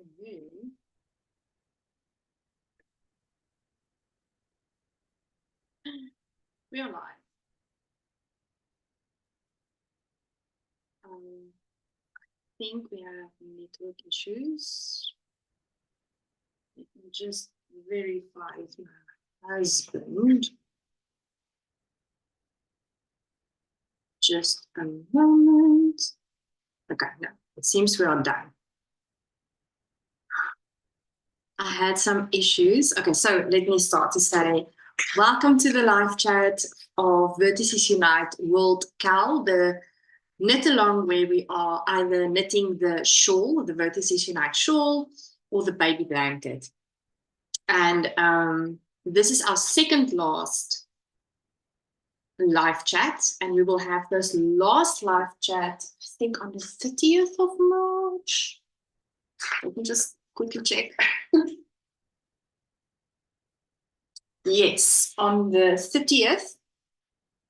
afternoon. We are live. I think we have network issues. Let me just verify with my husband. Just a moment. Okay, no, it seems we are done. I had some issues. Okay, so let me start to say, welcome to the live chat of Vertices Unite WorldKAL, the knit along where we are either knitting the shawl, the Vertices Unite shawl, or the baby blanket. And this is our second last live chat, and we will have this last live chat, I think, on the 30th of March. Let me just quickly check. Yes, on the 30th,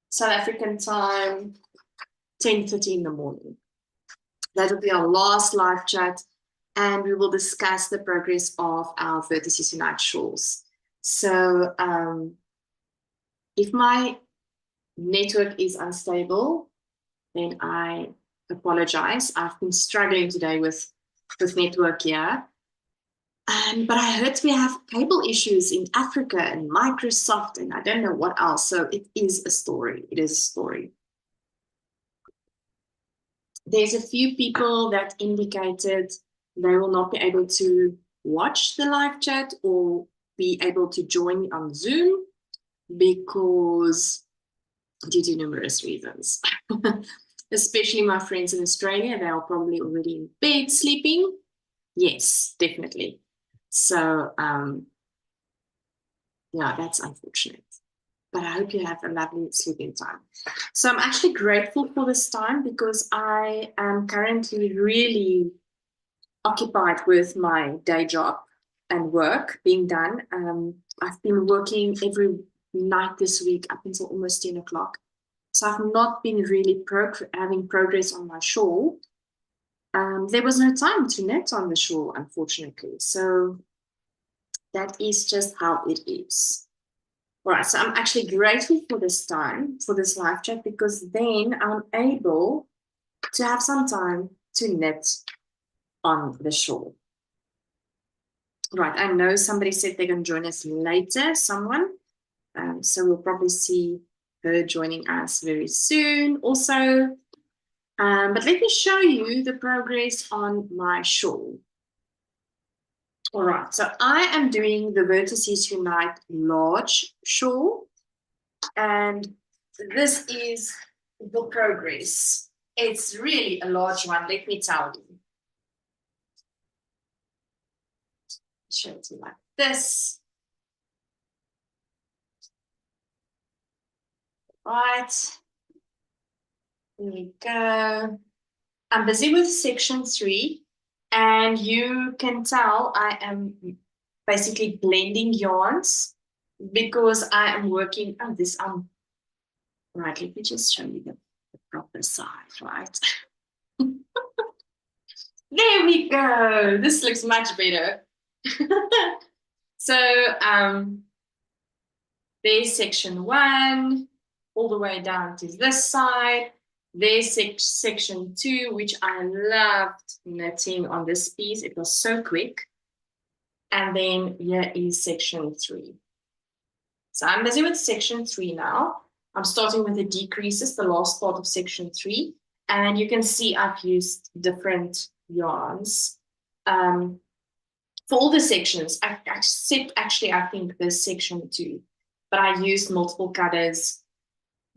South African time, 10:30 in the morning. That will be our last live chat, and we will discuss the progress of our Vertices Unite shawls. So if my network is unstable, then I apologize. I've been struggling today with network here. But I heard we have cable issues in Africa and Microsoft, and I don't know what else. So it is a story. It is a story. There's a few people that indicated they will not be able to watch the live chat or be able to join on Zoom because due to numerous reasons. Especially my friends in Australia, they are probably already in bed sleeping. Yes, definitely. So, yeah, that's unfortunate. But I hope you have a lovely sleeping time. So I'm actually grateful for this time because I am currently really occupied with my day job and work being done. I've been working every night this week up until almost 10 o'clock. So I've not been really having progress on my shawl. There was no time to knit on the shawl, unfortunately. So that is just how it is. All right, so I'm actually grateful for this time, for this live chat, because then I'm able to have some time to knit on the shawl. Right, I know somebody said they're going to join us later, someone. So we'll probably see her joining us very soon also. But let me show you the progress on my shawl. All right, so I am doing the Vertices Unite large shawl, and this is the progress. It's really a large one, let me tell you. Show it to you like this. Right, there we go. I'm busy with section 3. And you can tell I am basically blending yarns because I am working on this. Right, let me just show you the proper side, right? There we go. This looks much better. So there's section 1, all the way down to this side. There's section 2, which I loved knitting on this piece. It was so quick. And then here is section 3. So I'm busy with section 3 now. I'm starting with the decreases, the last part of section 3. And you can see I've used different yarns. For all the sections, except actually I think there's section 2. But I used multiple cutters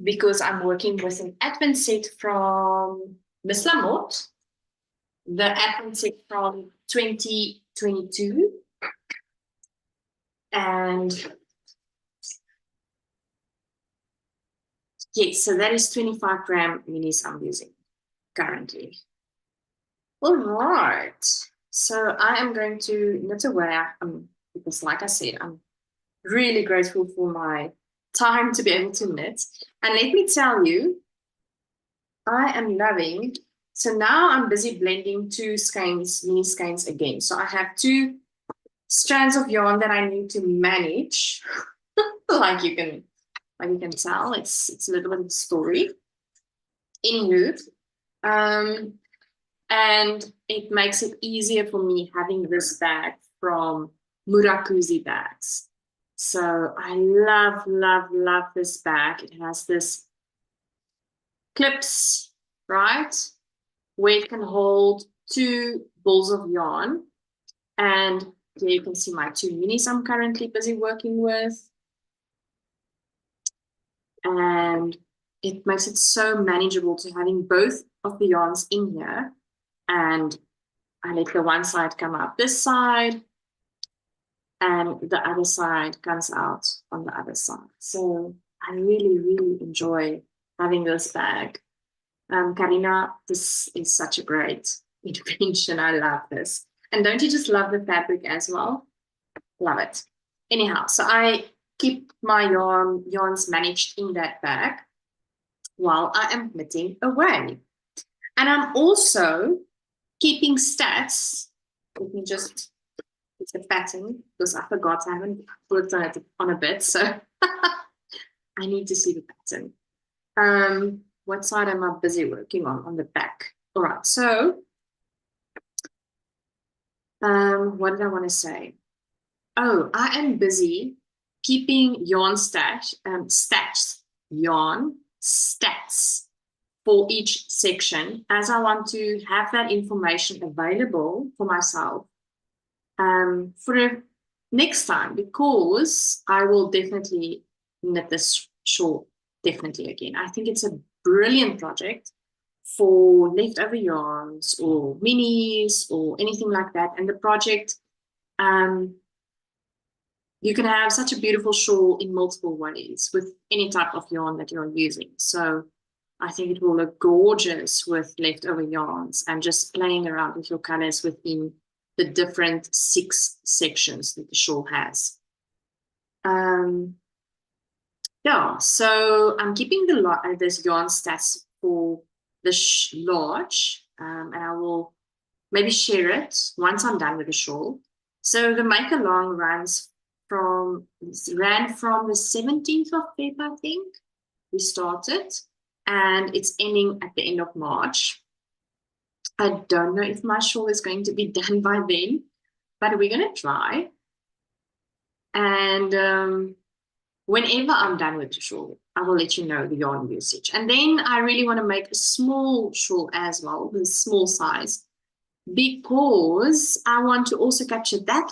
because I'm working with an advent set from Miss Lamotte, the advent set from 2022. And yes, so that is 25-gram minis I'm using currently. All right, so I am going to knit away because like I said, I'm really grateful for my time to be able to knit. And let me tell you, I am loving So now I'm busy blending two skeins, mini skeins again. So I have two strands of yarn that I need to manage. like you can tell, it's a little bit of a story. Anywho, and it makes it easier for me having this bag from Murakuzi bags. So I love this bag. It has this clips, right? Where it can hold two balls of yarn. And here you can see my two minis I'm currently busy working with. And it makes it so manageable to having both of the yarns in here. And I let the one side come out this side, and the other side comes out on the other side. So I really enjoy having this bag. Karina, this is such a great intervention. I love this. And don't you just love the fabric as well? Love it. Anyhow, so I keep my yarns managed in that bag while I am knitting away. And I'm also keeping stats. Let me just put the pattern because I forgot I haven't worked on it on a bit. So I need to see the pattern. What side am I busy working on the back? All right, so what did I want to say? Oh, I am busy keeping yarn yarn stats for each section, as I want to have that information available for myself for next time, because I will definitely knit this shawl definitely again. I think it's a brilliant project for leftover yarns or minis or anything like that. And the project, you can have such a beautiful shawl in multiple ways with any type of yarn that you're using. So I think it will look gorgeous with leftover yarns and just playing around with your colors within the different 6 sections that the shawl has. Yeah, so I'm keeping this yarn stats for the large, and I will maybe share it once I'm done with the shawl. So the make along ran from the 17th of February, I think we started, and it's ending at the end of March. I don't know if my shawl is going to be done by then, but we're going to try. And whenever I'm done with the shawl, I will let you know the yarn usage. And then I really want to make a small shawl as well, the small size, because I want to also capture that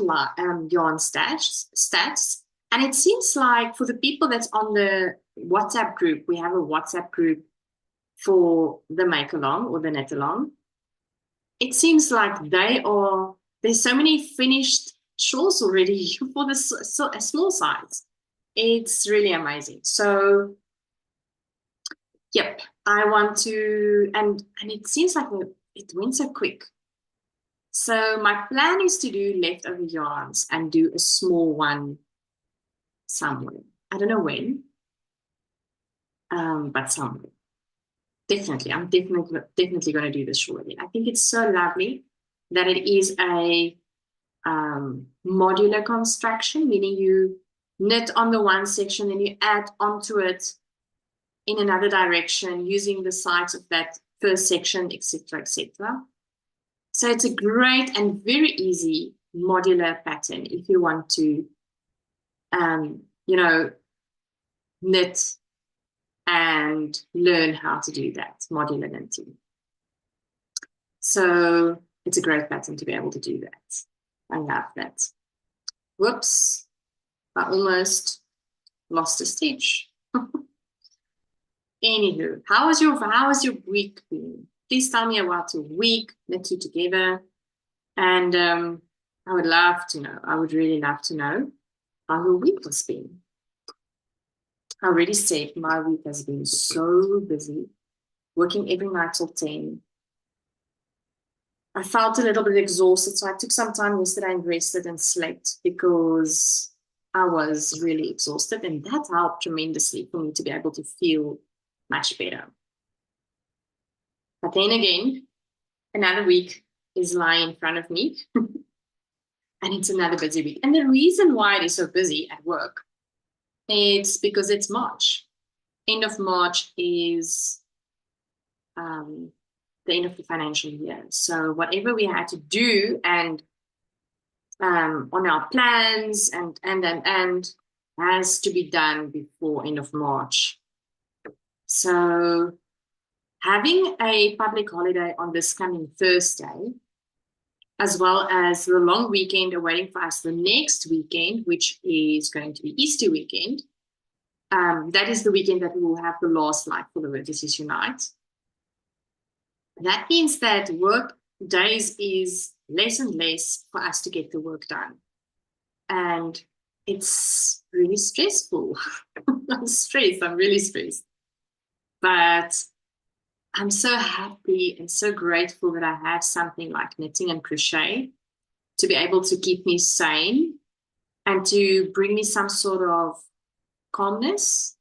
yarn stats. And it seems like for the people that's on the WhatsApp group, we have a WhatsApp group for the make along or the knit along. It seems like there's so many finished shawls already for a small size. It's really amazing. So, yep, I want to, and it seems like it went so quick. So my plan is to do leftover yarns and do a small one somewhere. I don't know when, but somewhere. Definitely, I'm definitely going to do this shortly. I think it's so lovely that it is a modular construction, meaning you knit on the one section, then you add onto it in another direction using the sides of that first section, etc., etc. So it's a great and very easy modular pattern if you want to, knit and learn how to do that, modular knitting. So it's a great pattern to be able to do that. I love that. Whoops, I almost lost a stitch. Anywho, how has your week been? Please tell me about your week, knit two together. And I would love to know. I would really love to know how your week has been. I already said my week has been so busy, working every night till 10. I felt a little bit exhausted, so I took some time yesterday and rested and slept because I was really exhausted, and that helped tremendously for me to be able to feel much better. But then again, another week is lying in front of me. And it's another busy week. And the reason why it is so busy at work, it's because it's March. End of March is the end of the financial year. So whatever we had to do and on our plans and has to be done before end of March. So having a public holiday on this coming Thursday, as well as the long weekend awaiting for us the next weekend, which is going to be Easter weekend. That is the weekend that we will have the last live for the Vertices Unite. That means that work days is less and less for us to get the work done. And it's really stressful. I'm stressed, I'm really stressed. But I'm so happy and so grateful that I have something like knitting and crochet to be able to keep me sane and to bring me some sort of calmness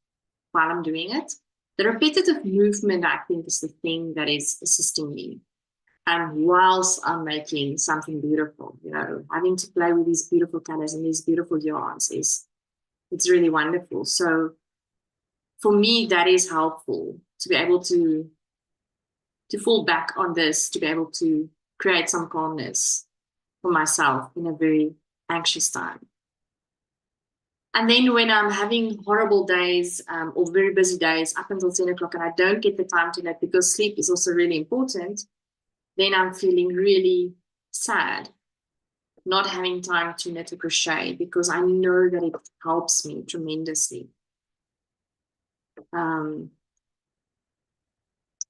while I'm doing it. The repetitive movement, I think, is the thing that is assisting me. And whilst I'm making something beautiful, you know, having to play with these beautiful colors and these beautiful yarns it's really wonderful. So for me, that is helpful to be able to fall back on this, to be able to create some calmness for myself in a very anxious time. And then when I'm having horrible days or very busy days up until 10 o'clock and I don't get the time to knit because sleep is also really important, then I'm feeling really sad not having time to knit or crochet because I know that it helps me tremendously.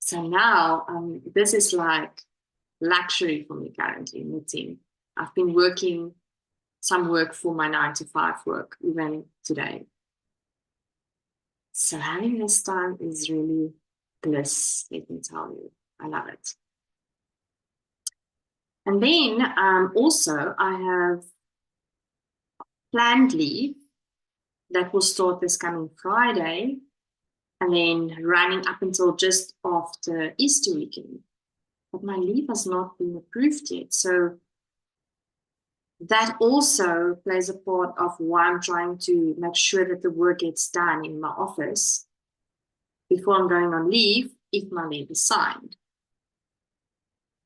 So now this is like luxury for me currently, knitting. I've been working some work for my 9-to-5 work, even today. So having this time is really bliss, let me tell you. I love it. And then also I have planned leave that will start this coming Friday and then running up until just after Easter weekend. But my leave has not been approved yet. So that also plays a part of why I'm trying to make sure that the work gets done in my office before I'm going on leave, if my leave is signed.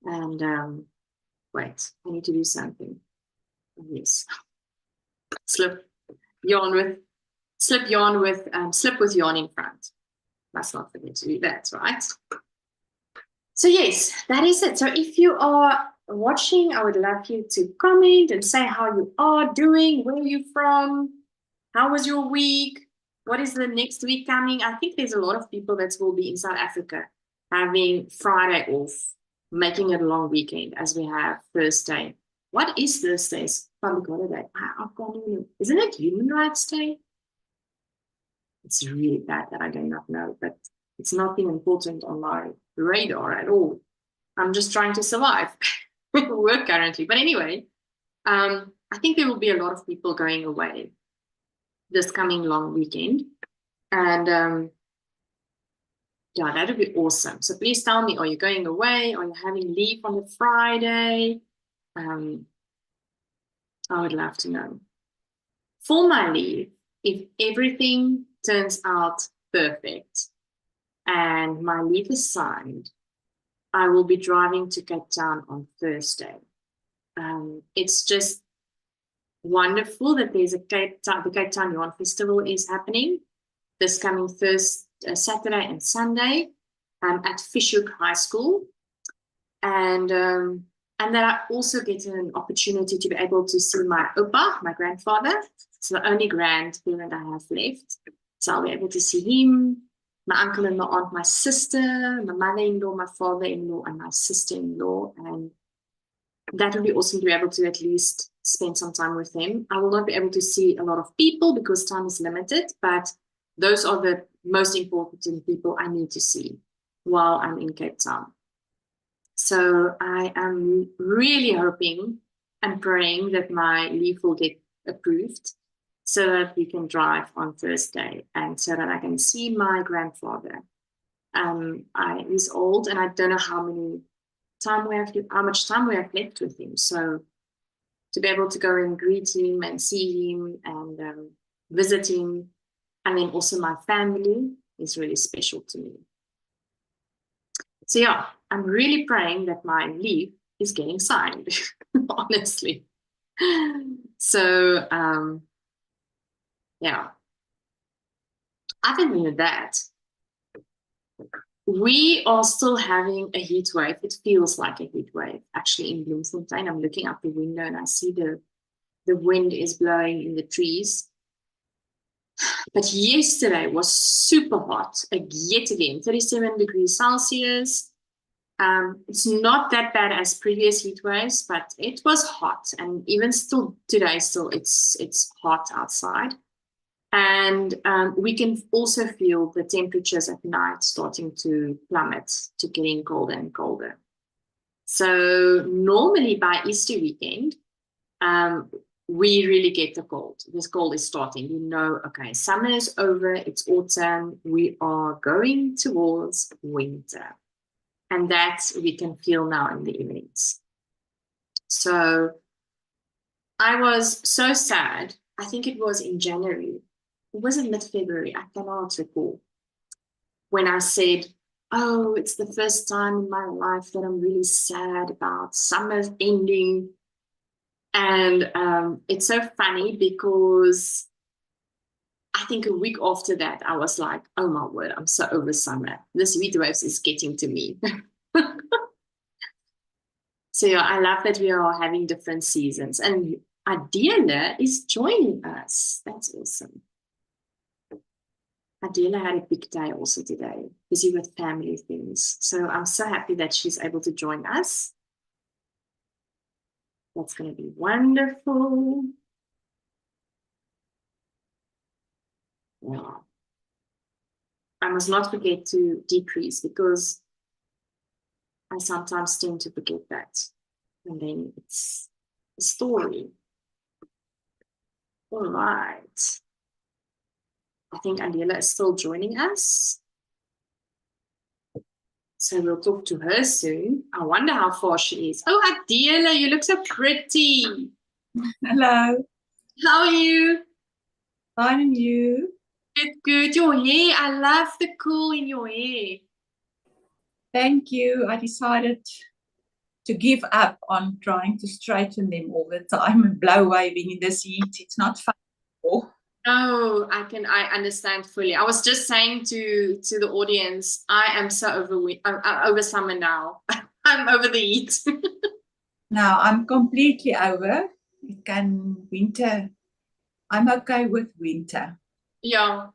And wait, I need to do something. Yes. Slip with yarn in front. Must not forget to do that, right? So yes, that is it. So if you are watching, I would love you to comment and say how you are doing, where are you from, how was your week, what is the next week coming. I think there's a lot of people that will be in South Africa having Friday off, making it a long weekend as we have Thursday. What is Thursday's public holiday? I can't even know. Isn't it Human Rights Day? It's really bad that I do not know, but it's nothing important on my radar at all. I'm just trying to survive work currently. But anyway, I think there will be a lot of people going away this coming long weekend. And yeah, that would be awesome. So please tell me, are you going away? Are you having leave on the Friday? I would love to know. For my leave, if everything turns out perfect and my leave is signed, I will be driving to Cape Town on Thursday. It's just wonderful that there's the Cape Town Yarn Festival is happening this coming Saturday and Sunday at Fishhook High School. And that I also get an opportunity to be able to see my Opa, my grandfather. It's the only grandparent I have left. So I'll be able to see him, my uncle and my aunt, my sister, my mother-in-law, my father-in-law, and my sister-in-law. And that would be awesome to be able to at least spend some time with them. I will not be able to see a lot of people because time is limited, but those are the most important people I need to see while I'm in Cape Town. So I am really hoping and praying that my leave will get approved so that we can drive on Thursday and so that I can see my grandfather. He's old and I don't know how many how much time we have left with him. So to be able to go and greet him and see him and visit him, and then also my family is really special to me. So yeah, I'm really praying that my leave is getting signed, honestly. So yeah. Other than that, we are still having a heat wave. It feels like a heat wave actually in Bloemfontein. I'm looking out the window and I see the wind is blowing in the trees. But yesterday was super hot, yet again, 37 degrees Celsius. It's not that bad as previous heat waves, but it was hot. And even still today, it's hot outside. And we can also feel the temperatures at night starting to plummet, to getting colder and colder. So normally by Easter weekend, we really get the cold. This cold is starting. You know, okay, summer is over, it's autumn, we are going towards winter. And that we can feel now in the evenings. So I was so sad. I think it was in January. It was in mid-February, I cannot recall, when I said, oh, it's the first time in my life that I'm really sad about summer ending. And it's so funny because I think a week after that, I was like, oh my word, I'm so over summer. This heat waves is getting to me. So yeah, I love that we are having different seasons. And Adela is joining us. That's awesome. Adela had a big day also today, busy with family things. So I'm so happy that she's able to join us. That's going to be wonderful. Yeah. I must not forget to decrease because I sometimes tend to forget that. And then it's a story. All right. I think Adela is still joining us. So we'll talk to her soon. I wonder how far she is. Oh, Adela, you look so pretty. Hello. How are you? Fine, and you? Good, good. Your hair, I love the cool in your hair. Thank you. I decided to give up on trying to straighten them all the time and blow waving in this heat. It's not fun anymore. Oh, I understand fully. I was just saying to the audience, I am so over summer now. I'm over the heat. Now I'm completely over. It can winter. I'm okay with winter. Yeah,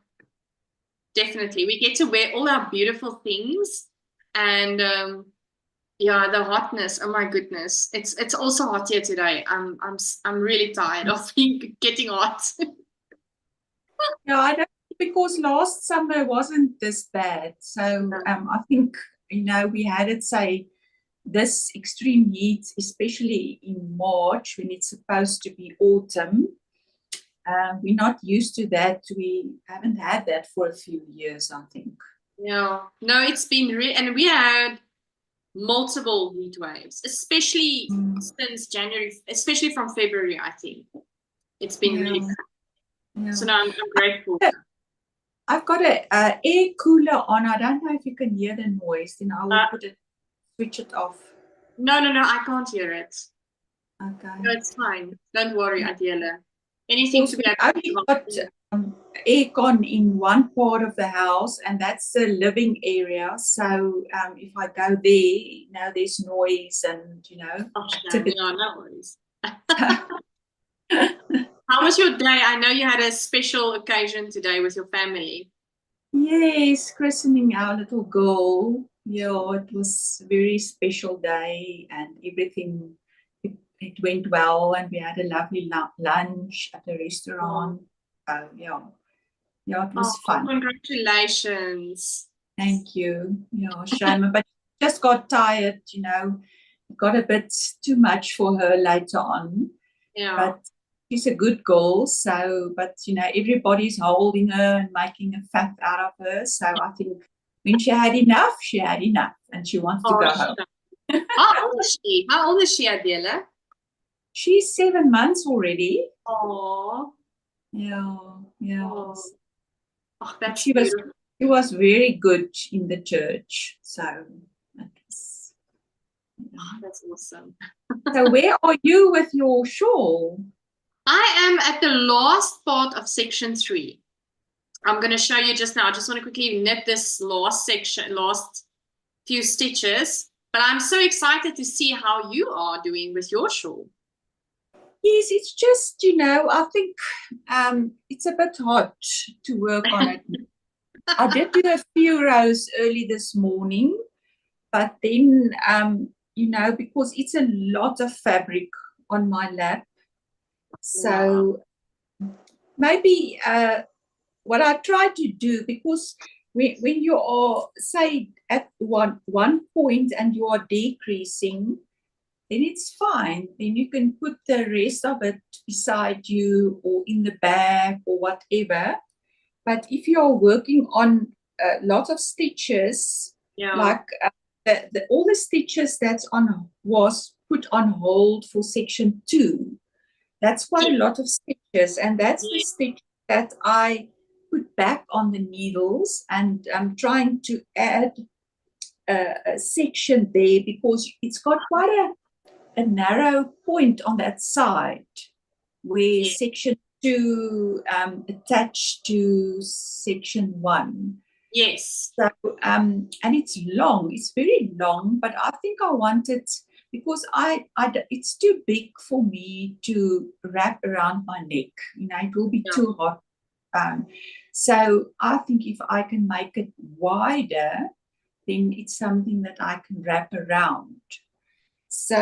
definitely. We get to wear all our beautiful things, and yeah, the hotness. Oh my goodness, it's also hot here today. I'm really tired of getting hot. No, I don't, because last summer wasn't this bad. So I think, we had it, say, this extreme heat, especially in March when it's supposed to be autumn. We're not used to that. We haven't had that for a few years, I think. Yeah, no, it's been really, and we had multiple heat waves, especially since January, especially from February, I think. It's been really bad. Yeah. So now I'm grateful. I've got a air cooler on. I don't know if you can hear the noise. Then I will switch it off. No, I can't hear it. Okay. No, it's fine. Don't worry, Adela. Anything to be I've got aircon in one part of the house, and that's the living area. So if I go there, there's noise and activity. Yeah, no worries. How was your day? I know you had a special occasion today with your family. Yes, christening our little girl. Yeah, it was a very special day, and everything, it went well, and we had a lovely lunch at the restaurant. Yeah, it was fun. Congratulations. Thank you. Yeah, shame, but just got tired, It got a bit too much for her later on. Yeah. But she's a good girl, but everybody's holding her and making a fat out of her. So I think when she had enough, and she wants to go home. How old is she? How old is she, Adela? She's 7 months already. Oh, Yeah, yeah. oh, that's She was beautiful. she was very good in the church. So that was, Oh, that's awesome. so where are you with your shawl? I am at the last part of section 3. I'm going to show you just now. I just want to quickly knit this last section, last few stitches. But I'm so excited to see how you are doing with your shawl. Yes, it's just, I think it's a bit hot to work on it. I did do a few rows early this morning, but then, because it's a lot of fabric on my lap. So maybe what I try to do, because when you are, say, at one point and you are decreasing, then it's fine. Then you can put the rest of it beside you or in the bag or whatever. But if you're working on a lot of stitches, like all the stitches was put on hold for section 2, that's quite a lot of stitches, and that's the stitch that I put back on the needles, and I'm trying to add a section there because it's got quite a narrow point on that side where section 2 attached to section 1. Yes. So, and it's long, it's very long, but I think I want it because it's too big for me to wrap around my neck. It will be too hot. So I think if I can make it wider, then it's something that I can wrap around. So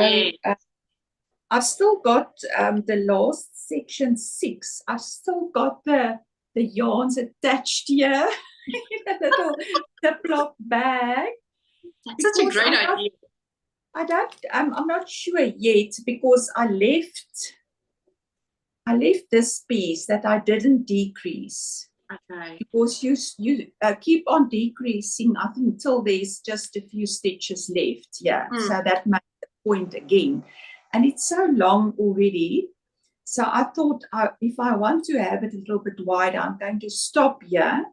I've still got the last section 6. I've still got the yarns attached here in a little Ziploc bag. That's such a great idea. I'm not sure yet because I left this piece that I didn't decrease. Okay. Because you keep on decreasing, I think, until there's just a few stitches left. Yeah, so that makes the point again. And it's so long already. So I thought if I want to have it a little bit wider, I'm going to stop here.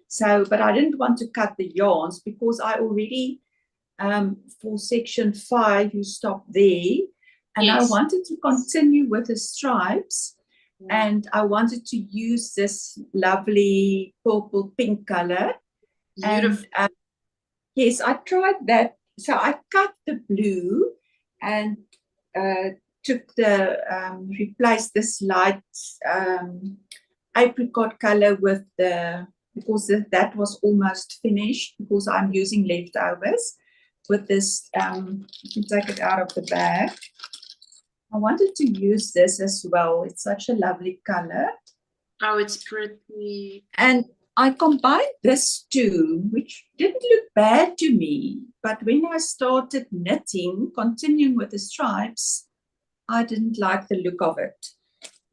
So, but I didn't want to cut the yarns because I already, for section 5, you stop there. And I wanted to continue with the stripes. And I wanted to use this lovely purple pink color. Beautiful. And yes, I tried that. So I cut the blue and took replaced this light apricot color with because that was almost finished because I'm using leftovers with this, you can take it out of the bag. I wanted to use this as well. It's such a lovely color. Oh, it's pretty. And I combined this too, which didn't look bad to me. But when I started knitting, continuing with the stripes, I didn't like the look of it.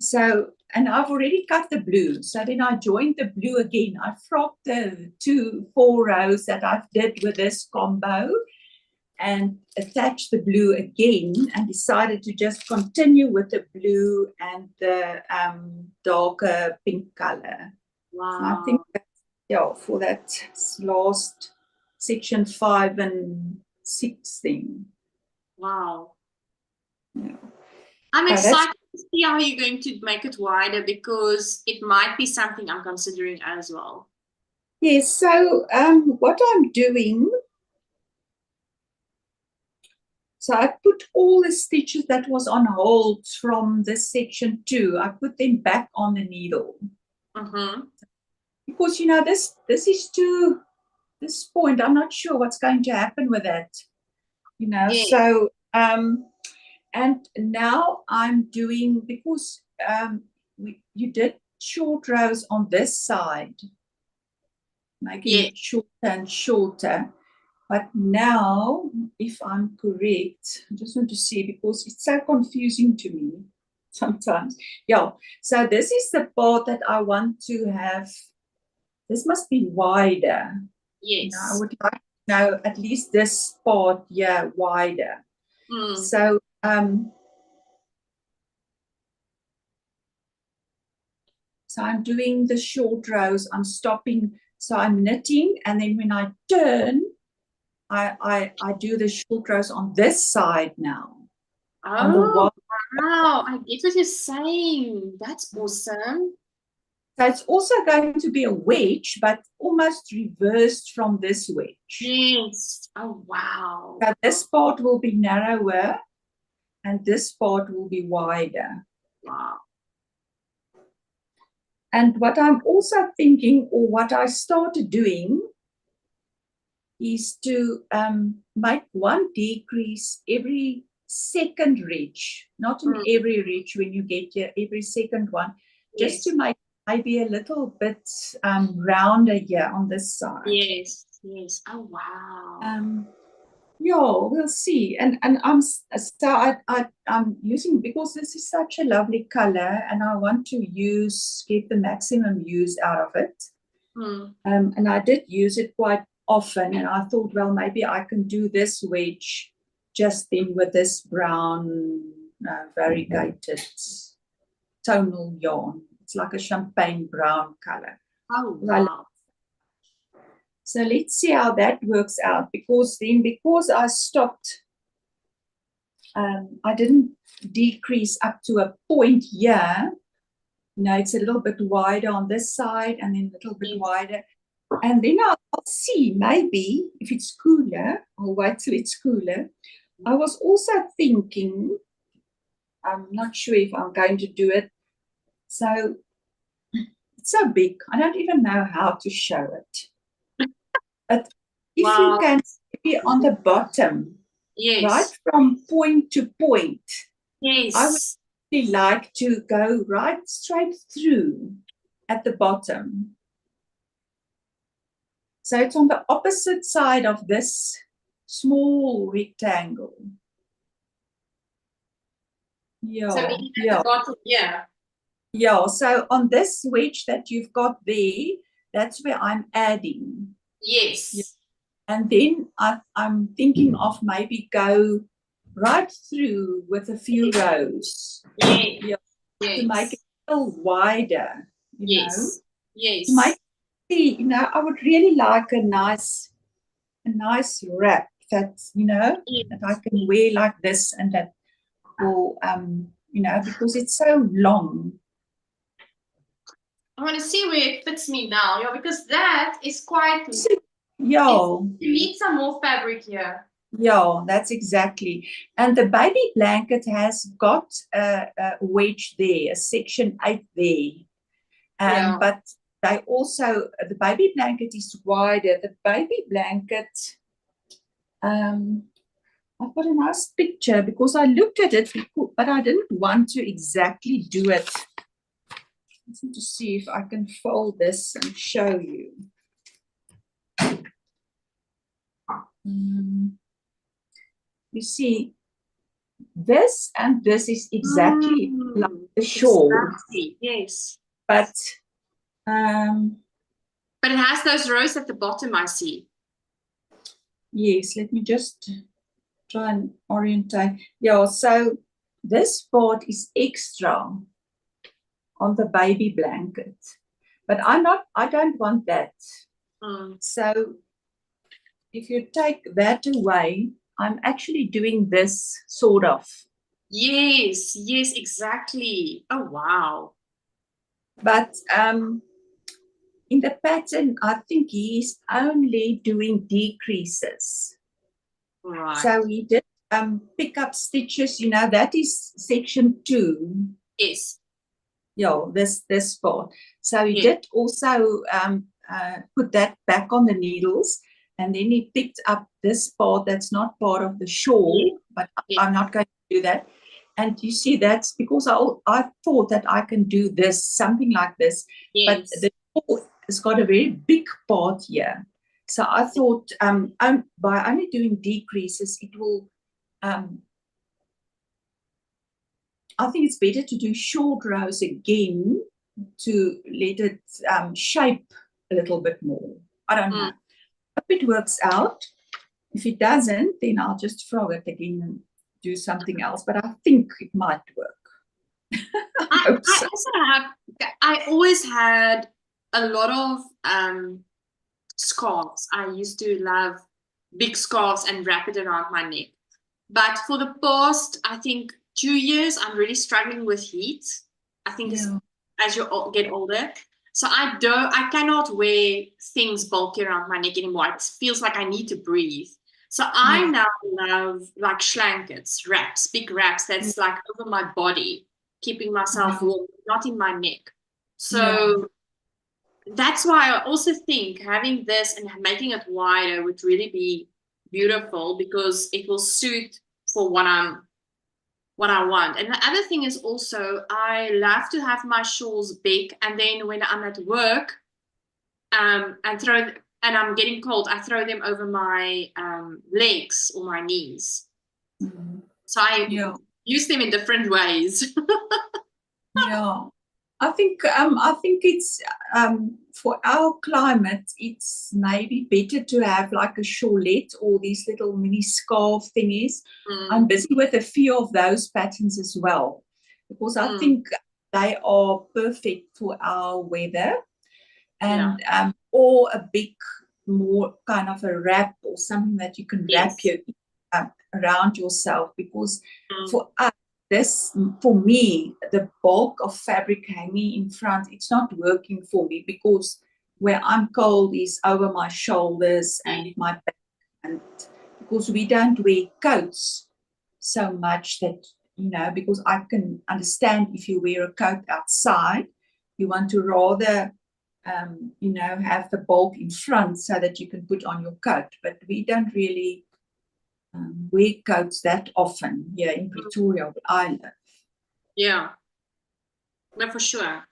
So, and I've already cut the blue. So then I joined the blue again. I frocked the 4 rows that I've did with this combo and attached the blue again and decided to just continue with the blue and the darker pink color. Wow. So I think that, for that last section 5 and 6 thing. Wow. Yeah. I'm excited to see how you're going to make it wider because it might be something I'm considering as well. Yes, so what I'm doing, so I put all the stitches that was on hold from this section 2, I put them back on the needle. Because, this is to this point, I'm not sure what's going to happen with that, so, and now I'm doing, because you did short rows on this side, making it shorter and shorter. But now, if I'm correct, I just want to see because it's so confusing to me sometimes. Yeah, so this is the part that I want to have. This must be wider. Yes. I would like Now at least this part here wider. So so I'm doing the short rows, I'm stopping, so I'm knitting, and then when I turn, I do the short rows on this side now. On the Oh, wow, I get what you're saying. That's awesome. So it's also going to be a wedge, but almost reversed from this wedge. Yes. Oh, wow. So this part will be narrower and this part will be wider. Wow. And what I'm also thinking, or what I started doing, is to make one decrease every second ridge, not in every ridge when you get here, every second one, just to make maybe a little bit rounder here on this side. Yes, yes. Oh, wow. Yeah, we'll see. And I'm using, because this is such a lovely color, and I want to get the maximum use out of it. And I did use it quite often, and I thought, well, maybe I can do this wedge just then with this brown variegated tonal yarn. It's like a champagne brown color. Oh, wow. So let's see how that works out, because I stopped, I didn't decrease up to a point here. Now it's a little bit wider on this side and then a little bit wider. And then I'll see, maybe if it's cooler, I'll wait till it's cooler. I was also thinking, I'm not sure if I'm going to do it. So it's so big, I don't even know how to show it. But if you can see on the bottom, right from point to point, I would really like to go right straight through at the bottom. So it's on the opposite side of this small rectangle. Yeah, so at the bottom, yeah, so on this wedge that you've got there, that's where I'm adding. Yes. Yeah. And then I'm thinking of maybe go right through with a few rows. Yeah. To make it a little wider, you know. Yes. To make it, you know, I would really like a nice wrap that, you know, that I can wear like this and that, or you know, because it's so long. I want to see where it fits me now, because that is quite. You need some more fabric here. Yeah, that's exactly. And the baby blanket has got a wedge there, a section 8 there. But they also, the baby blanket is wider. The baby blanket, I've got a nice picture because I looked at it, but I didn't want to exactly do it. I just need to see if I can fold this and show you. You see, this and this is exactly like the shawl. Exactly. Yes. But it has those rows at the bottom, I see. Yes, let me just try and orientate. Yeah, so this part is extra on the baby blanket. But I don't want that. So if you take that away, I'm actually doing this sort of. Yes, exactly. Oh, wow. But in the pattern, I think he's only doing decreases. Right. So he did pick up stitches, you know, that is section 2. Yes. Yeah, this part. So he did also put that back on the needles, and then he picked up this part that's not part of the shawl, but I'm not going to do that. And you see, that's because I thought that I can do this, something like this, but the shawl has got a very big part here. So I thought by only doing decreases, it will, I think it's better to do short rows again to let it shape a little bit more. I don't know. Hope it works out. If it doesn't, then I'll just throw it again and do something else. But I think it might work. I always had a lot of scarves. I used to love big scarves and wrap it around my neck. But for the past, I think 2 years, I'm really struggling with heat. I think as you get older. So I cannot wear things bulky around my neck anymore. It feels like I need to breathe. So I now love like slankets, wraps, big wraps that's like over my body, keeping myself warm, not in my neck. So that's why I also think having this and making it wider would really be beautiful because it will suit for what I want. And the other thing is also I love to have my shawls big, and then when I'm at work, and I'm getting cold, I throw them over my legs or my knees. So I use them in different ways. I think it's for our climate, it's maybe better to have like a shawlette or these little mini scarf thingies. I'm busy with a few of those patterns as well, because I think they are perfect for our weather. And or a big, more kind of a wrap or something that you can wrap your around yourself, because for us, for me, the bulk of fabric hanging in front, it's not working for me, because where I'm cold is over my shoulders and my back, and because we don't wear coats so much that, because I can understand if you wear a coat outside, you want to rather, have the bulk in front so that you can put on your coat, but we don't really wear coats that often here in Pretoria, where I live. Yeah, no, for sure.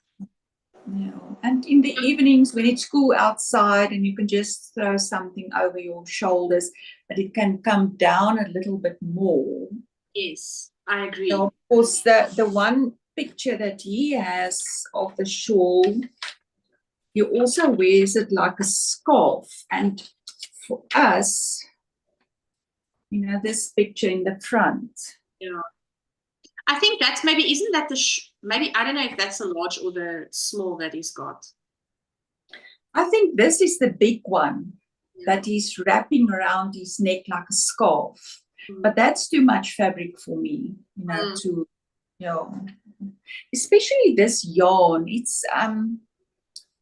And in the evenings when it's cool outside and you can just throw something over your shoulders, but it can come down a little bit more. Yes, I agree. So of course, the one picture that he has of the shawl, he also wears it like a scarf. And for us, this picture in the front. Yeah. I think that's maybe, isn't that maybe, I don't know if that's the large or the small that he's got. I think this is the big one that he's wrapping around his neck like a scarf. But that's too much fabric for me, especially this yarn. It's,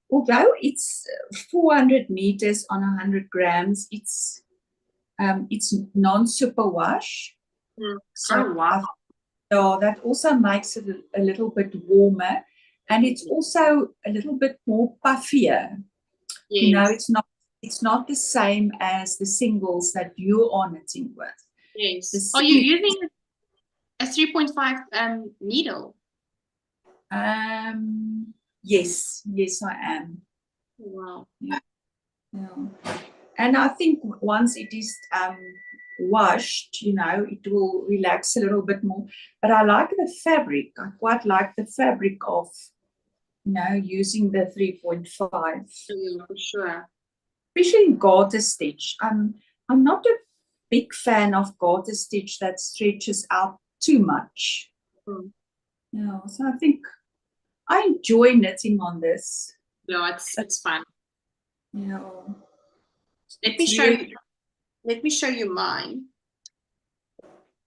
although it's 400 meters on 100 grams, it's non-superwash. So wow. That also makes it a little bit warmer, and it's also a little bit more puffier. Yes. It's not the same as the singles that you are knitting with. Yes. Are you using a 3.5 needle? Yes, I am. Wow. Yeah. And I think once it is washed, it will relax a little bit more. But I like the fabric. I quite like the fabric of, using the 3.5. Yeah, for sure. Especially in garter stitch. I'm not a big fan of garter stitch that stretches out too much. So I think I enjoy knitting on this. No, it's fun. Let me show you mine.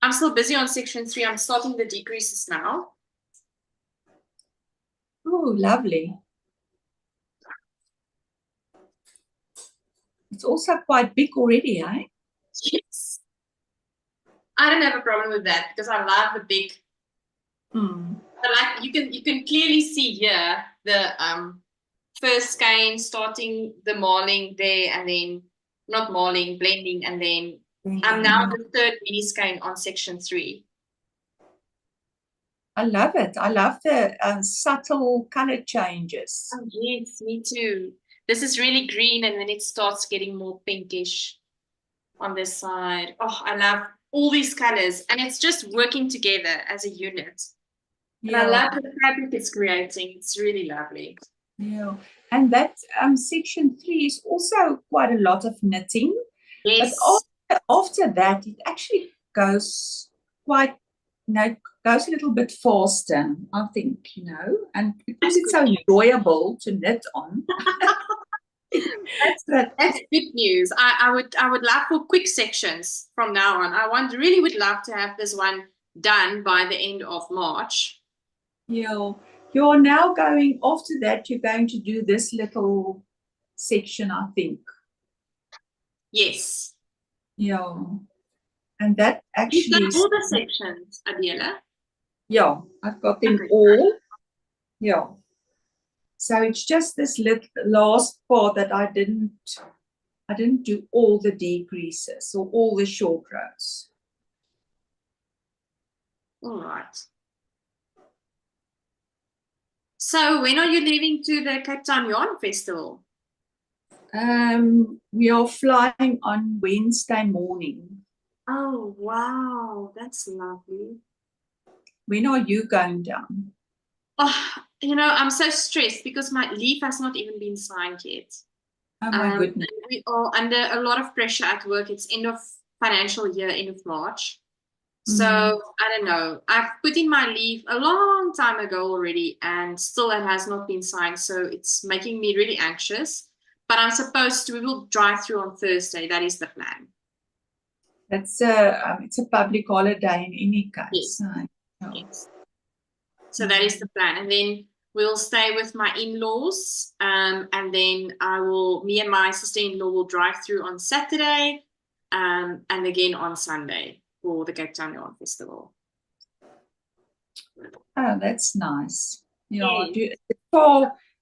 I'm still busy on section 3. I'm starting the decreases now. Oh, lovely. It's also quite big already, eh? Yes. I don't have a problem with that because I love the big. You can clearly see here the first skein starting the marling there, and then not marling, blending, and then I'm now the third mini skein on section 3. I love it. I love the subtle color changes. Oh, yes, me too. This is really green, and then it starts getting more pinkish on this side. Oh, I love all these colors, and it's just working together as a unit. And I love the fabric it's creating. It's really lovely. Yeah, and that section 3 is also quite a lot of knitting. Yes. But after that, it actually goes quite, goes a little bit faster, I think, and because it's so enjoyable to knit on. That's good news. I would love for quick sections from now on. Really would love to have this one done by the end of March. You're now going, after that, you're going to do this little section, I think. Yes. Yeah. And that actually You've done all the sections, Adela? Yeah, I've got them all. Yeah. So it's just this little last part that I didn't do all the decreases or all the short rows. All right. So when are you leaving to the Cape Town Yarn Festival? We are flying on Wednesday morning. Oh, wow. That's lovely. When are you going down? Oh, I'm so stressed because my leave has not even been signed yet. Oh, my goodness. We are under a lot of pressure at work. It's end of financial year, end of March. So I don't know. I've put in my leave a long time ago already, and still it has not been signed. So it's making me really anxious. But we will drive through on Thursday. That is the plan. It's a public holiday in any case. Yes. Yes. So that is the plan. And then we'll stay with my in-laws. And then me and my sister-in-law will drive through on Saturday and again on Sunday for the Cape Town Yarn Festival. Oh, that's nice. Yeah. Yes.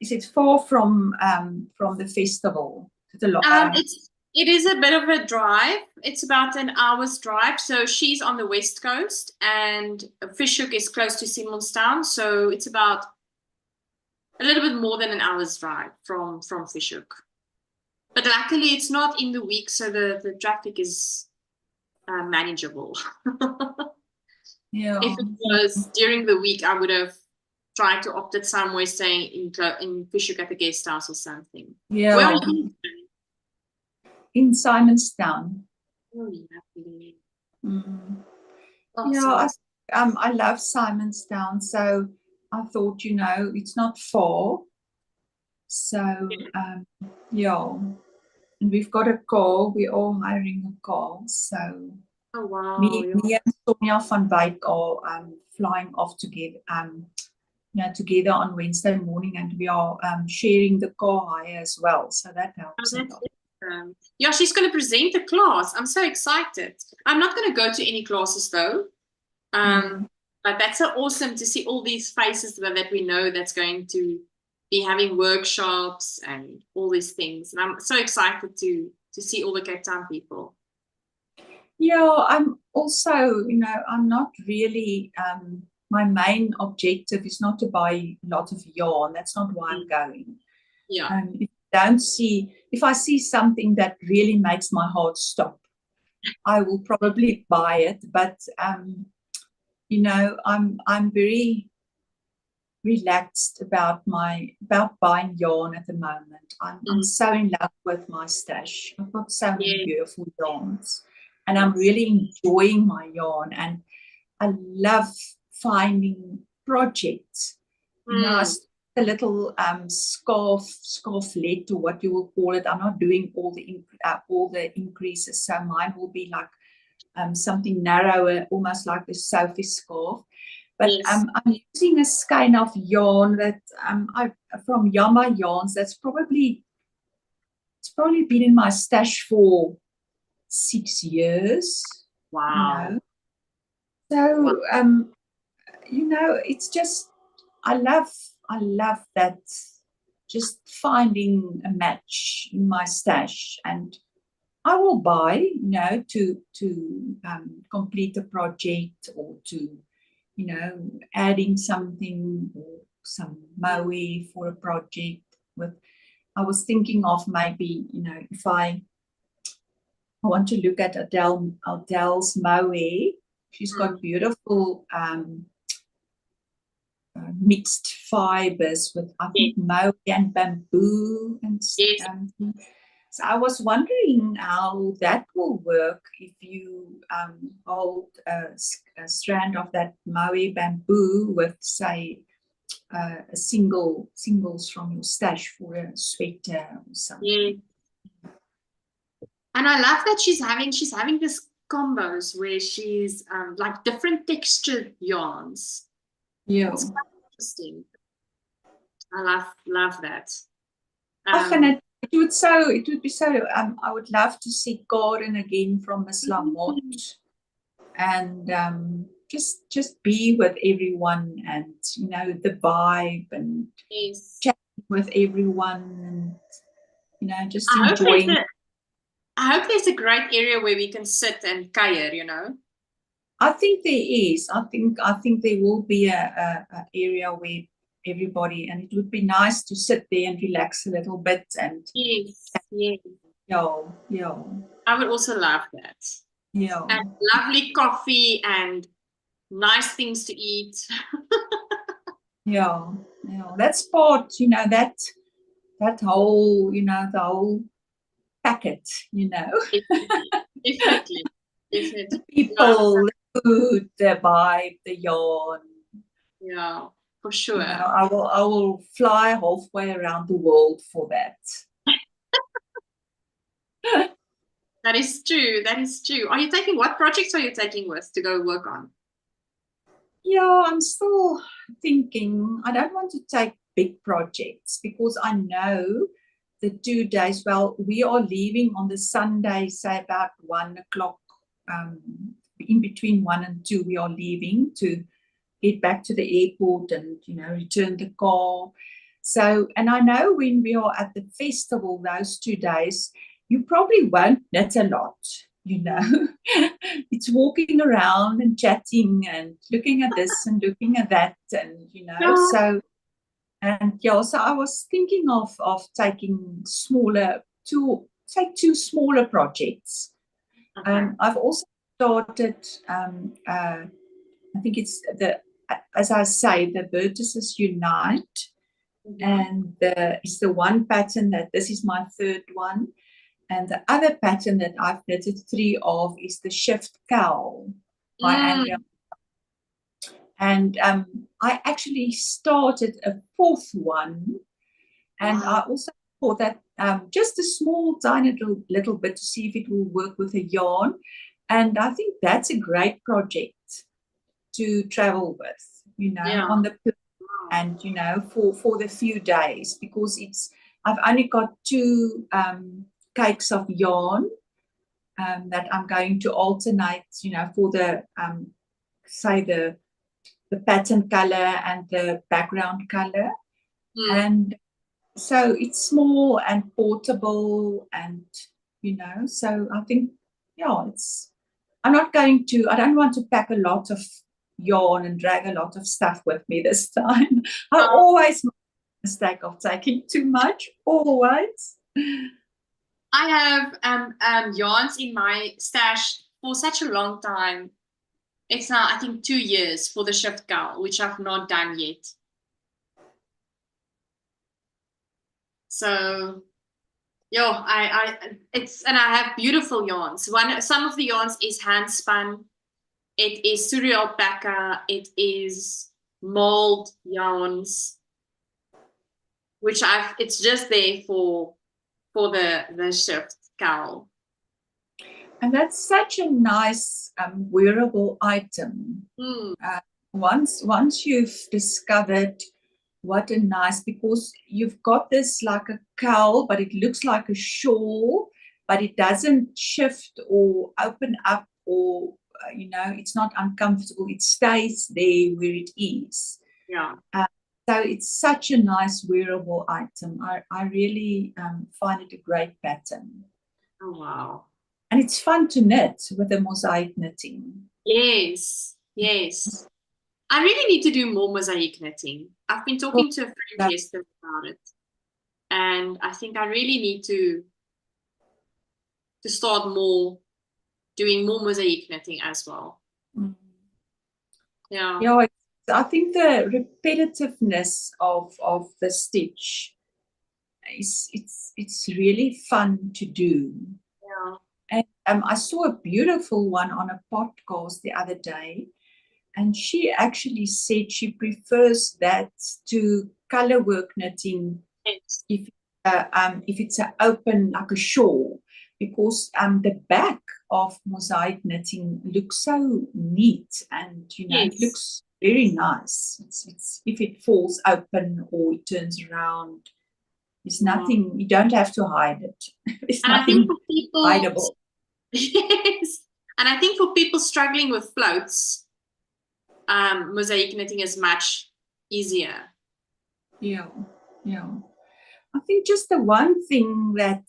Is it far from the festival? It is a bit of a drive. It's about an hour's drive. So she's on the west coast, and Fishhook is close to Simonstown. So it's about a little bit more than an hour's drive from Fishhook. But luckily, it's not in the week, so the traffic is manageable. Yeah. If it was during the week, I would have tried to opt at somewhere staying in Fishhook at the guest house or something. Yeah. Where are you? In Simonstown. Oh, lovely. Yeah, I love Simonstown, so I thought, it's not far. So, yeah. And we've got a car. We're all hiring a car. So, oh, wow. Me and Sonia van Wyk are flying off together. Together on Wednesday morning, and we are sharing the car hire as well. So that helps. Yeah, she's going to present a class. I'm so excited. I'm not going to go to any classes though. But that's so awesome to see all these faces that we know that's going to be having workshops and all these things. And I'm so excited to see all the Cape Town people. Yeah, I'm also, I'm not really, my main objective is not to buy a lot of yarn. That's not why I'm going. Yeah. If I see something that really makes my heart stop, I will probably buy it. But I'm very relaxed about buying yarn at the moment. I'm so in love with my stash. I've got so many beautiful yarns, and I'm really enjoying my yarn, and I love finding projects. A little scarflet, or what you will call it. I'm not doing all the increases, so mine will be like something narrower, almost like the Sophie scarf. But I'm using a skein of yarn that from Yama Yarns. It's probably been in my stash for 6 years. Wow. So it's just I love that, just finding a match in my stash, and I will buy, to complete a project, or to, adding something, or some moe for a project. I was thinking of maybe, if I want to look at Adele's moe. She's got beautiful mixed fibers with, I think, moe and bamboo and So I was wondering how that will work if you hold a strand of that Maui bamboo with, say, a singles from your stash for a sweater or something. Yeah. And I love that she's having this combos where she's like different textured yarns. Yeah. It's quite interesting. I love that. And it would be so I would love to see Karen again from Miss Lamotte and just be with everyone and the vibe and yes. chat with everyone and just I enjoying. I hope there's a great area where we can sit and kuier. I think there is. I think there will be a area where everybody, and it would be nice to sit there and relax a little bit and Yes. yeah. I would also love that. Yeah. And lovely coffee and nice things to eat. Yeah. That's part, that whole, the whole packet, Definitely. The people, the food, the vibe, the yarn. Yeah, for sure. I will fly halfway around the world for that. That is true. What projects are you taking with to go work on? Yeah, I'm still thinking. I don't want to take big projects because I know the 2 days. Well, we are leaving on the Sunday, say about 1 o'clock. In between 1 and 2, we are leaving to get back to the airport and return the car. So, and I know when we are at the festival those 2 days, you probably won't knit a lot. It's walking around and chatting and looking at this and looking at that, and Yeah. so I was thinking of taking two smaller projects. Okay. I've also started I think it's as I say, the Vertices Unite, and it's the one pattern that this is my third one. And the other pattern that I've knitted 3 of is the Shift Cowl by Andrea. And I actually started a 4th one. And I also thought that just a small, tiny little bit to see if it will work with a yarn. And I think that's a great project to travel with, on the plane and, for the few days, because I've only got 2 cakes of yarn that I'm going to alternate, for the say the pattern color and the background color. And so it's small and portable, and so I think I don't want to pack a lot of yarn and drag a lot of stuff with me this time. I always make the mistake of taking too much, always. I have yarns in my stash for such a long time. It's now, I think, 2 years for the Shift Cowl, which I've not done yet. So, I have beautiful yarns. Some of the yarns is hand spun. It is Suri alpaca. It is mold yarns, which it's just there for the Shift Cowl. And that's such a nice wearable item. Once you've discovered what a nice, because you've got this like a cowl, but it looks like a shawl, but it doesn't shift or open up, or it's not uncomfortable. It stays there where it is. Yeah. So it's such a nice wearable item. I really find it a great pattern. Oh, wow. And it's fun to knit with the mosaic knitting. Yes. I really need to do more mosaic knitting. I've been talking to a friend yesterday about it. And I think I really need to start doing more mosaic knitting as well. Yeah. I think the repetitiveness of the stitch it's really fun to do. Yeah. And I saw a beautiful one on a podcast the other day, and she actually said she prefers that to color work knitting Yes. if it's an open, like a shawl, because the back of mosaic knitting looks so neat, and it Yes. looks very nice. It's if it falls open or it turns around, there's nothing, you don't have to hide it. There's And I think nothing for people, hideable. yes, and I think for people struggling with floats, mosaic knitting is much easier. Yeah. I think just the one thing that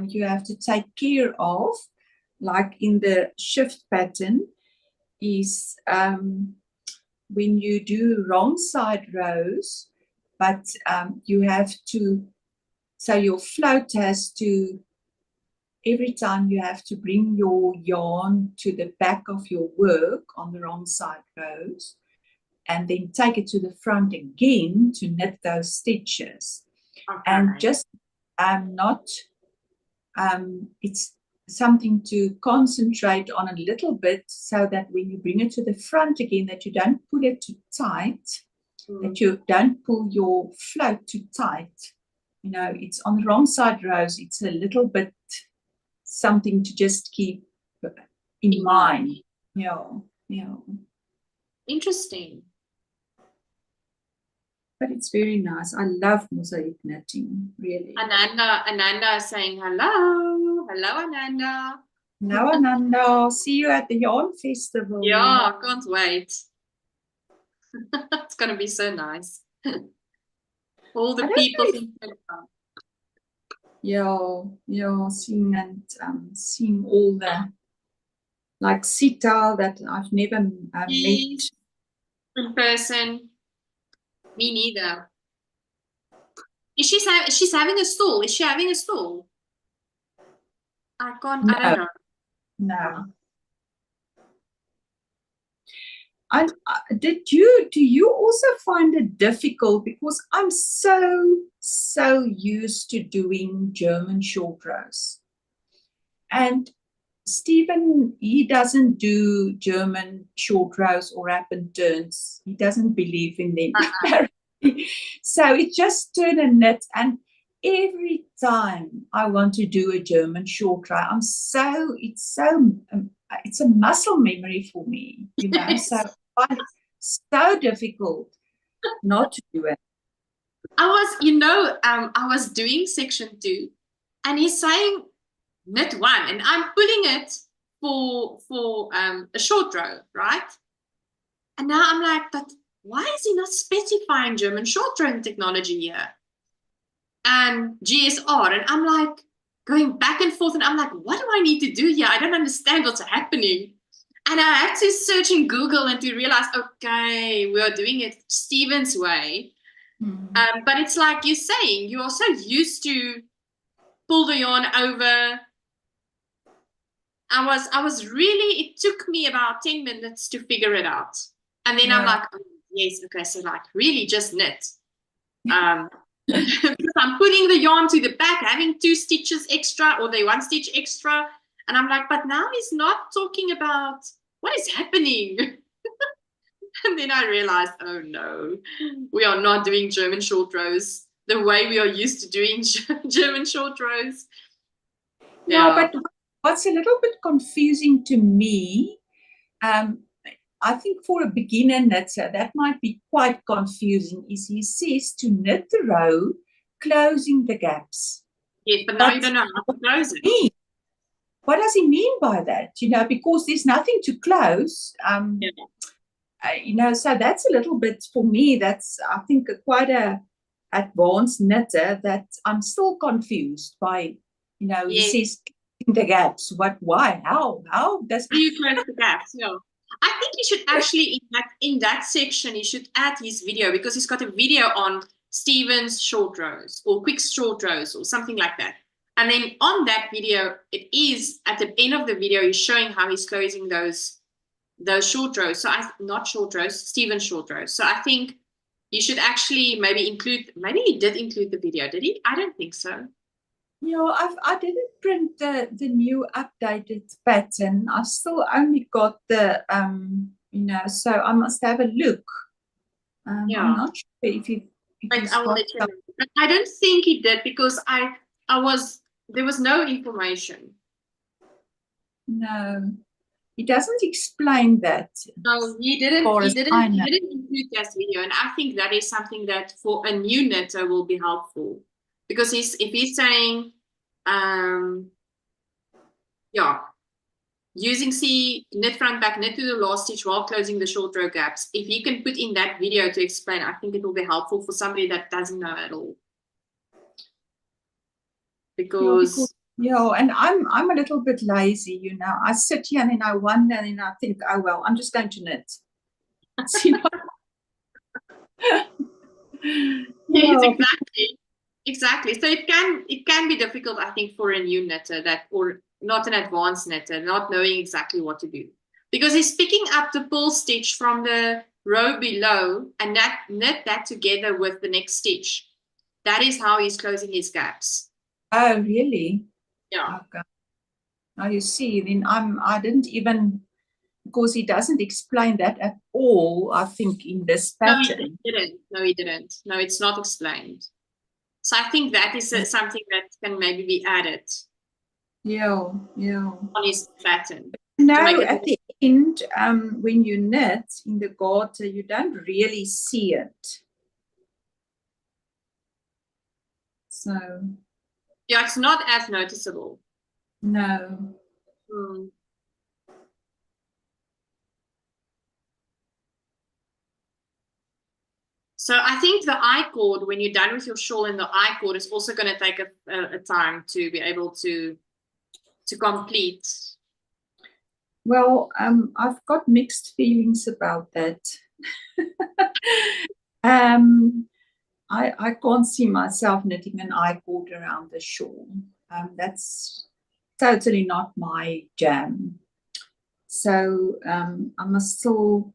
you have to take care of, like in the shift pattern, is when you do wrong side rows, but you have to, so your float has to, every time you have to bring your yarn to the back of your work on the wrong side rows, and then take it to the front again to knit those stitches. Okay. And just it's something to concentrate on a little bit, so that when you bring it to the front again, that you don't pull it too tight, that you don't pull your float too tight. It's on the wrong side rows. It's a little bit something to just keep in mind. Yeah. Interesting. But it's very nice. I love mosaic knitting, really. Ananda is saying hello. Hello, Ananda. Hello, Ananda. See you at the yarn festival. Yeah, I can't wait. It's going to be so nice. All the people. Yeah, seeing all the, like Sita, that I've never met. In person. Me neither. She's having a stall? Is she having a stall? I don't know. No. And do you also find it difficult, because I'm so used to doing German short rows, and Stephen, he doesn't do German short rows or wrap and turns. He doesn't believe in them, apparently. So it just turn and knit, and every time I want to do a German short row, it's a muscle memory for me, So I find it so difficult not to do it. I was doing section 2, and he's saying knit 1, and I'm pulling it for a short row, right? And now I'm like, but why is he not specifying German short rowing technology here? And GSR, and I'm like going back and forth, and I'm like, what do I need to do here? I don't understand what's happening. And I had to search in Google and to realize, okay, we are doing it Stephen's way. But it's like you're saying, you are so used to pull the yarn over. I was really, it took me about 10 minutes to figure it out. And then I'm like, oh, yes, okay, so like really just knit. Because I'm putting the yarn to the back, having 2 stitches extra or the 1 stitch extra. And I'm like, but now he's not talking about what is happening. And then I realized, oh no, we are not doing German short rows the way we are used to doing German short rows. No, but what's a little bit confusing to me, I think for a beginner knitter, that might be quite confusing, is he says to knit the row, closing the gaps. Yes, but now you don't know how to close it. What does he mean by that? Because there's nothing to close. So that's a little bit, for me, that's, I think, quite a advanced knitter that I'm still confused by, he says the gaps. What, why, how does you close the gaps? Yeah. I think you should actually, in that section, you should add his video, because he's got a video on Stephen's short rows or quick short rows or something like that. And then on that video, it is at the end of the video, he's showing how he's closing those short rows. So not short rows, Stephen's short rows. So I think You should actually maybe he did include the video, did he? I don't think so. Yeah, I didn't print the new updated pattern. I still only got the so I must have a look. Yeah. I'm not sure if Wait, he's I will got let you some. know. But I don't think he did because there was no information. No, he doesn't explain that. No, he didn't. He didn't include that video, and I think that is something that for a new knitter will be helpful, because if he's saying, yeah, using C, knit front back, knit to the last stitch while closing the short row gaps. If you can put in that video to explain, I think it will be helpful for somebody that doesn't know at all. Because and I'm a little bit lazy, I sit here and then I wonder and then I think, oh well, I'm just going to knit. Yes, exactly. So it can be difficult, I think, for a new knitter or not an advanced knitter, not knowing exactly what to do, because he's picking up the pull stitch from the row below and knit that together with the next stitch. That is how he's closing his gaps. Oh, really? Yeah. Okay. Now you see, then I didn't even, because he doesn't explain that at all, I think, in this pattern. No, he didn't. No, it's not explained. So I think that is something that can maybe be added. Yeah. On his pattern. Now, at the end, when you knit in the garter, you don't really see it. So. Yeah, it's not as noticeable. No. So I think the I-cord, when you're done with your shawl, and the I-cord is also going to take a time to be able to complete. Well, I've got mixed feelings about that. I can't see myself knitting an I-cord around the shawl. That's totally not my jam. So I must still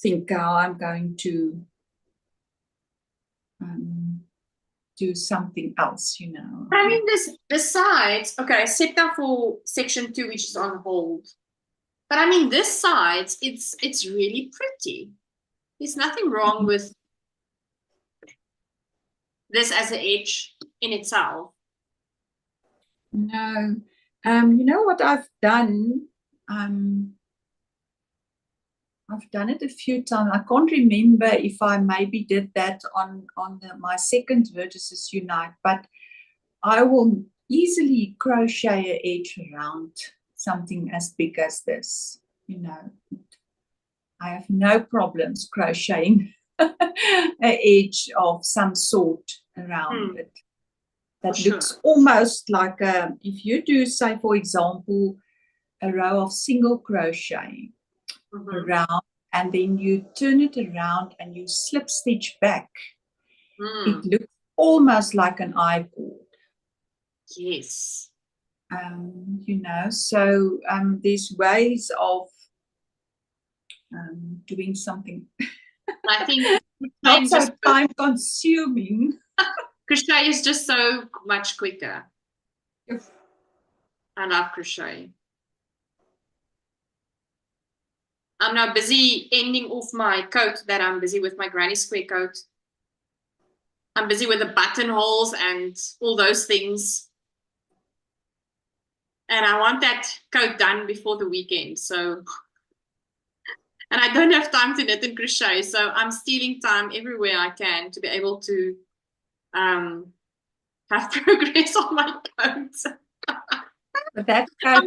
think how I'm going to do something else, I mean, the sides, okay, except for section 2, which is on hold. But I mean, this side, it's really pretty. There's nothing wrong with this as an edge in itself. No. You know what I've done? I've done it a few times. I can't remember if I maybe did that on my second Vertices Unite, but I will easily crochet an edge around something as big as this. I have no problems crocheting an edge of some sort around it. That looks almost like if you do, say, for example, a row of single crochet around, and then you turn it around and you slip stitch back. It looks almost like an I-cord. Yes. So there's ways of doing something. I think not so time consuming. Crochet is just so much quicker. Yes. I love crochet. I'm now busy ending off my coat that I'm busy with, my granny square coat. I'm busy with the buttonholes and all those things. And I want that coat done before the weekend. So, and I don't have time to knit and crochet. So I'm stealing time everywhere I can to be able to have progress on my coat. But that coat,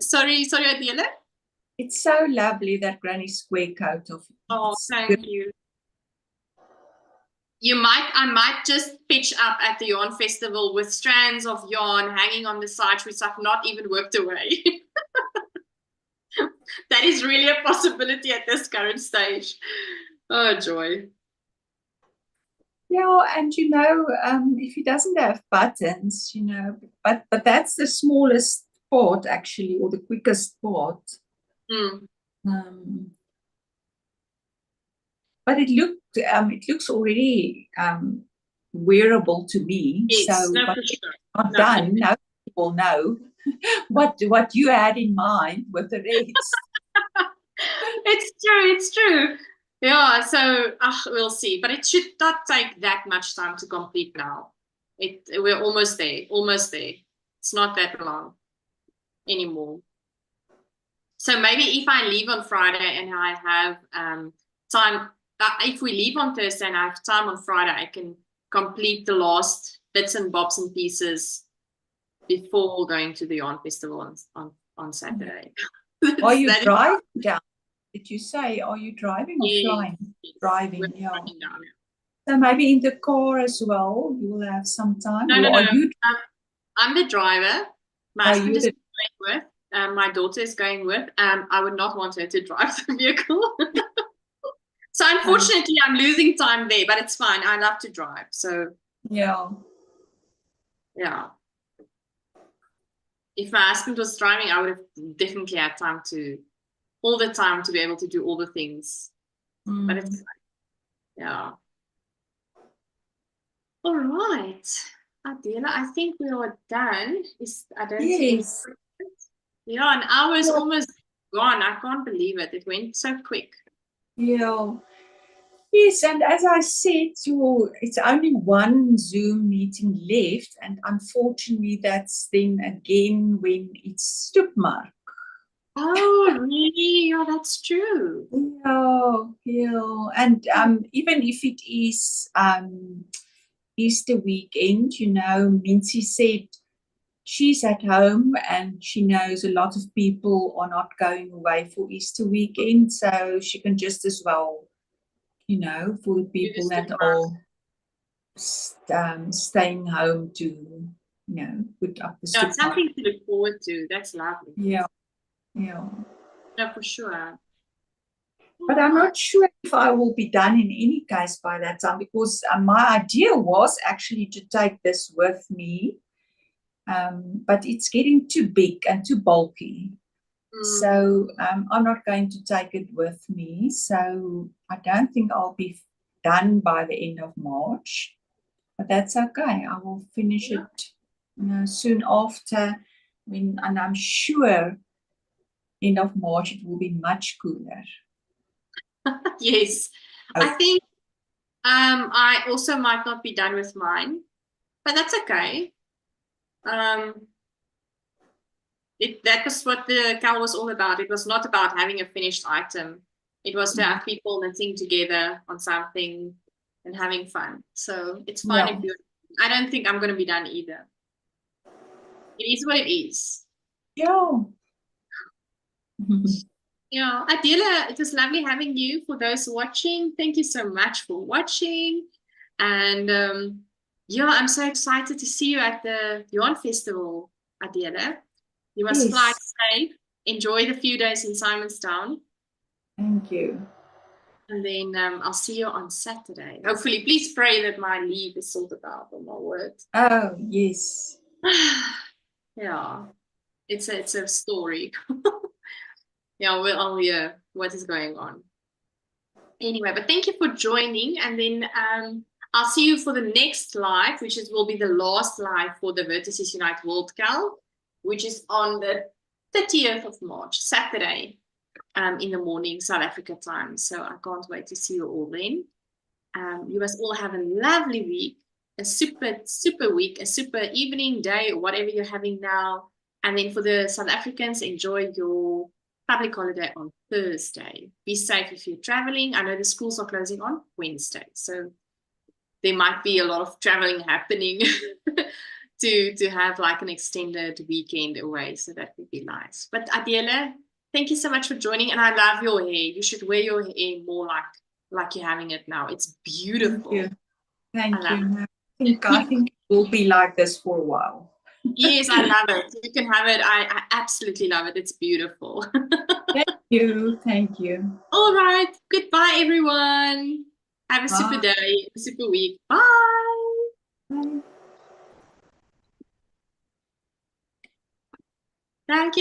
sorry, Adela. It's so lovely, that granny square coat of. Oh, thank you. I might just pitch up at the yarn festival with strands of yarn hanging on the sides, which I've not even worked away. That is really a possibility at this current stage. Oh, joy. Yeah, and if he doesn't have buttons, but that's the smallest part actually, or the quickest part. But it looks already wearable to me. Yes, So, no, but for sure. not No, done. No people know what you had in mind with the rest. it's true. Yeah, so we'll see. But it should not take that much time to complete now. We're almost there, almost there. It's not that long anymore. So maybe if I leave on Friday and I have time, if we leave on Thursday and I have time on Friday, I can complete the last bits and bobs and pieces before going to the yarn festival on Saturday. Are you That is- driving down? Did you say, are you driving or Yes, flying? yes. Driving, We're yeah. driving down. So maybe in the car as well, you will have some time. No, Or are you? I'm the driver. My Are husband you is the? going with. My daughter is going with. I would not want her to drive the vehicle. So unfortunately, I'm losing time there, but it's fine. I love to drive. So Yeah. yeah. If my husband was driving, I would have definitely had all the time to be able to do all the things. But it's fine. Yeah. All right. Adela, I think we are done. I don't see any Yes. questions. Yeah, an hour is almost gone. I can't believe it. It went so quick. Yeah. Yes, and as I said, it's only one Zoom meeting left, and unfortunately, that's then again when it's Stoepmark. Oh, really? Yeah, that's true. Yeah, yeah, and even if it is Easter weekend, Mincy said she's at home and she knows a lot of people are not going away for Easter weekend, so she can just as well, for the people that are staying home to, put up the Yeah, it's Stoepmark. something to look forward to. That's lovely. Yeah, yeah. No, for sure. But I'm not sure if I will be done in any case by that time, because my idea was actually to take this with me, but it's getting too big and too bulky. So I'm not going to take it with me. So I don't think I'll be done by the end of March, but that's okay. I will finish it soon after, and I'm sure end of March it will be much cooler. Yes. I think I also might not be done with mine, but that's okay. That was what the KAL was all about. It was not about having a finished item. It was to have people knitting together on something and having fun. So it's fine if you. I don't think I'm going to be done either. It is what it is. Yeah. Yeah, Adela, it was lovely having you. For those watching, thank you so much for watching. And yeah, I'm so excited to see you at the Yarn Festival, Adela. You must fly safe. Enjoy the few days in Simonstown. Thank you. And then I'll see you on Saturday. Hopefully, please pray that my leave is sorted out on my word. Oh, yes. Yeah, it's a story. Yeah, I'll hear what is going on. Anyway, but thank you for joining. And then I'll see you for the next live, which will be the last live for the Vertices Unite WorldKAL, which is on the 30th of March, Saturday, in the morning, South Africa time. So I can't wait to see you all then. You must all have a lovely week, a super, super week, a super evening, day, or whatever you're having now. And then for the South Africans, enjoy your public holiday on Thursday. Be safe if you're traveling. I know the schools are closing on Wednesday, so there might be a lot of traveling happening to have like an extended weekend away. So that would be nice. But Adela, thank you so much for joining. And I love your hair. You should wear your hair more like you're having it now. It's beautiful. Thank you. I think it will be like this for a while. Yes, I love it. You can have it. I absolutely love it. It's beautiful. Thank you. Thank you. All right. Goodbye, everyone. Have a super day, a super week. Bye. Bye. Thank you.